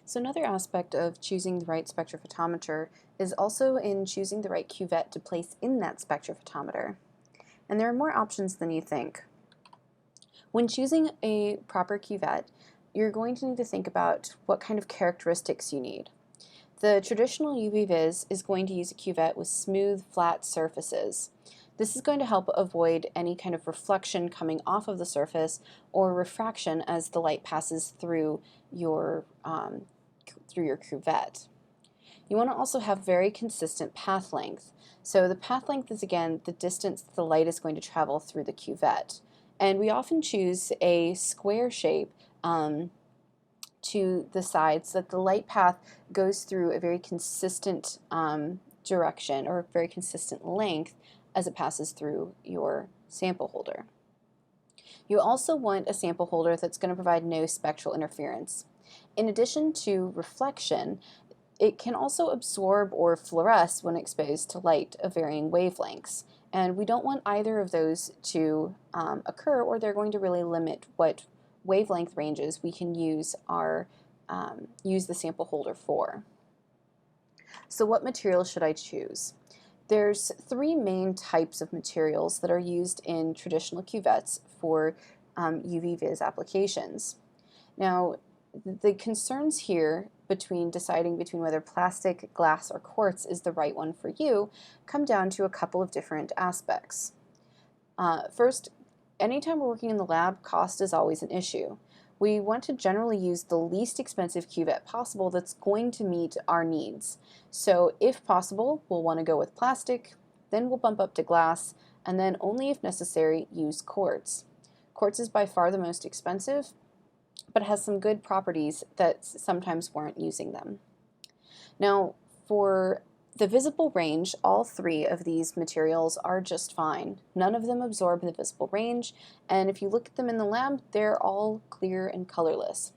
So another aspect of choosing the right spectrophotometer is also in choosing the right cuvette to place in that spectrophotometer. And there are more options than you think. When choosing a proper cuvette, you're going to need to think about what kind of characteristics you need. The traditional UV vis is going to use a cuvette with smooth, flat surfaces. This is going to help avoid any kind of reflection coming off of the surface or refraction as the light passes through your cuvette. You want to also have very consistent path length. So the path length is, again, the distance that the light is going to travel through the cuvette. And we often choose a square shape to the sides so that the light path goes through a very consistent direction or very consistent length as it passes through your sample holder. You also want a sample holder that's going to provide no spectral interference. In addition to reflection, it can also absorb or fluoresce when exposed to light of varying wavelengths. And we don't want either of those to occur, or they're going to really limit what wavelength ranges we can use the sample holder for. So what material should I choose? There's three main types of materials that are used in traditional cuvettes for UV vis applications. Now, the concerns here between deciding between whether plastic, glass, or quartz is the right one for you come down to a couple of different aspects. First, anytime we're working in the lab, cost is always an issue. We want to generally use the least expensive cuvette possible that's going to meet our needs. So if possible, we'll want to go with plastic, then we'll bump up to glass, and then only if necessary, use quartz. Quartz is by far the most expensive, but has some good properties that sometimes warrant using them. Now, for the visible range, all three of these materials are just fine. None of them absorb the visible range, and if you look at them in the lab, they're all clear and colorless,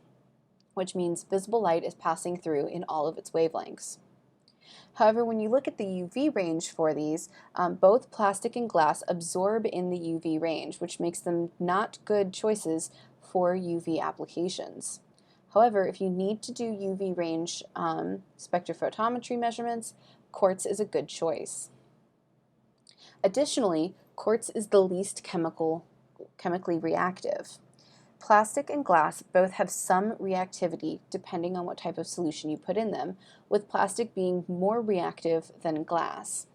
which means visible light is passing through in all of its wavelengths. However, when you look at the UV range for these, both plastic and glass absorb in the UV range, which makes them not good choices for UV applications. However, if you need to do UV range spectrophotometry measurements, quartz is a good choice. Additionally, quartz is the least chemically reactive. Plastic and glass both have some reactivity depending on what type of solution you put in them, with plastic being more reactive than glass.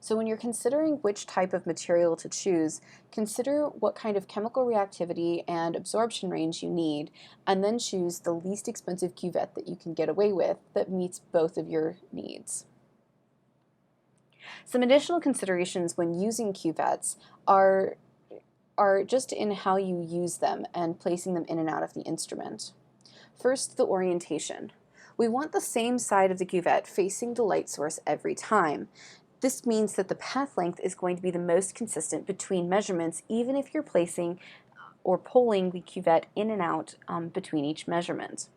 So when you're considering which type of material to choose, consider what kind of chemical reactivity and absorption range you need, and then choose the least expensive cuvette that you can get away with that meets both of your needs. Some additional considerations when using cuvettes are just in how you use them and placing them in and out of the instrument. First, the orientation. We want the same side of the cuvette facing the light source every time. This means that the path length is going to be the most consistent between measurements, even if you're placing or pulling the cuvette in and out between each measurement.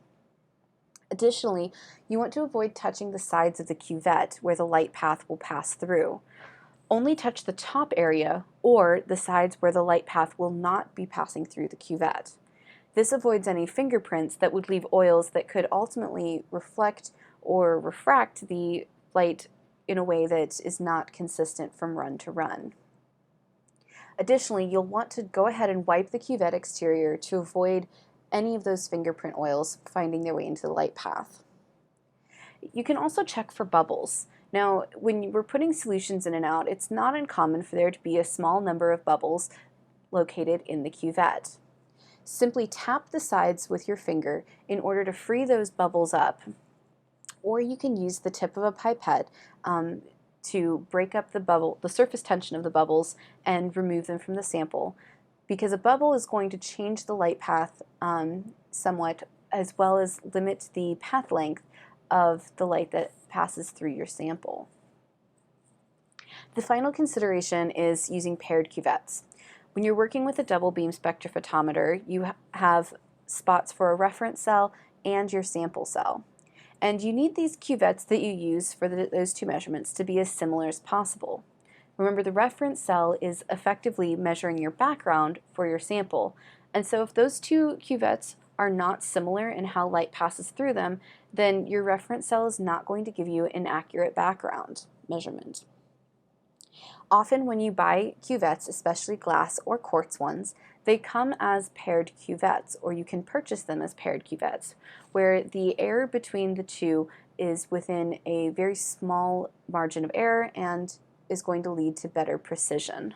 Additionally, you want to avoid touching the sides of the cuvette where the light path will pass through. Only touch the top area or the sides where the light path will not be passing through the cuvette. This avoids any fingerprints that would leave oils that could ultimately reflect or refract the light in a way that is not consistent from run to run. Additionally, you'll want to go ahead and wipe the cuvette exterior to avoid any of those fingerprint oils finding their way into the light path. You can also check for bubbles. Now, when we're putting solutions in and out, it's not uncommon for there to be a small number of bubbles located in the cuvette. Simply tap the sides with your finger in order to free those bubbles up, or you can use the tip of a pipette to break up the surface tension of the bubbles and remove them from the sample, because a bubble is going to change the light path somewhat, as well as limit the path length of the light that passes through your sample. The final consideration is using paired cuvettes. When you're working with a double beam spectrophotometer, you have spots for a reference cell and your sample cell. And you need these cuvettes that you use for those two measurements to be as similar as possible. Remember, the reference cell is effectively measuring your background for your sample, and so if those two cuvettes are not similar in how light passes through them, then your reference cell is not going to give you an accurate background measurement. Often when you buy cuvettes, especially glass or quartz ones, they come as paired cuvettes, or you can purchase them as paired cuvettes, where the error between the two is within a very small margin of error and is going to lead to better precision.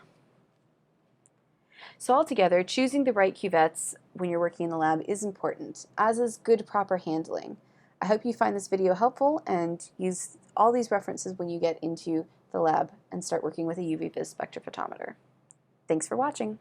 So altogether, choosing the right cuvettes when you're working in the lab is important, as is good proper handling. I hope you find this video helpful and use all these references when you get into the lab and start working with a UV-Vis spectrophotometer. Thanks for watching.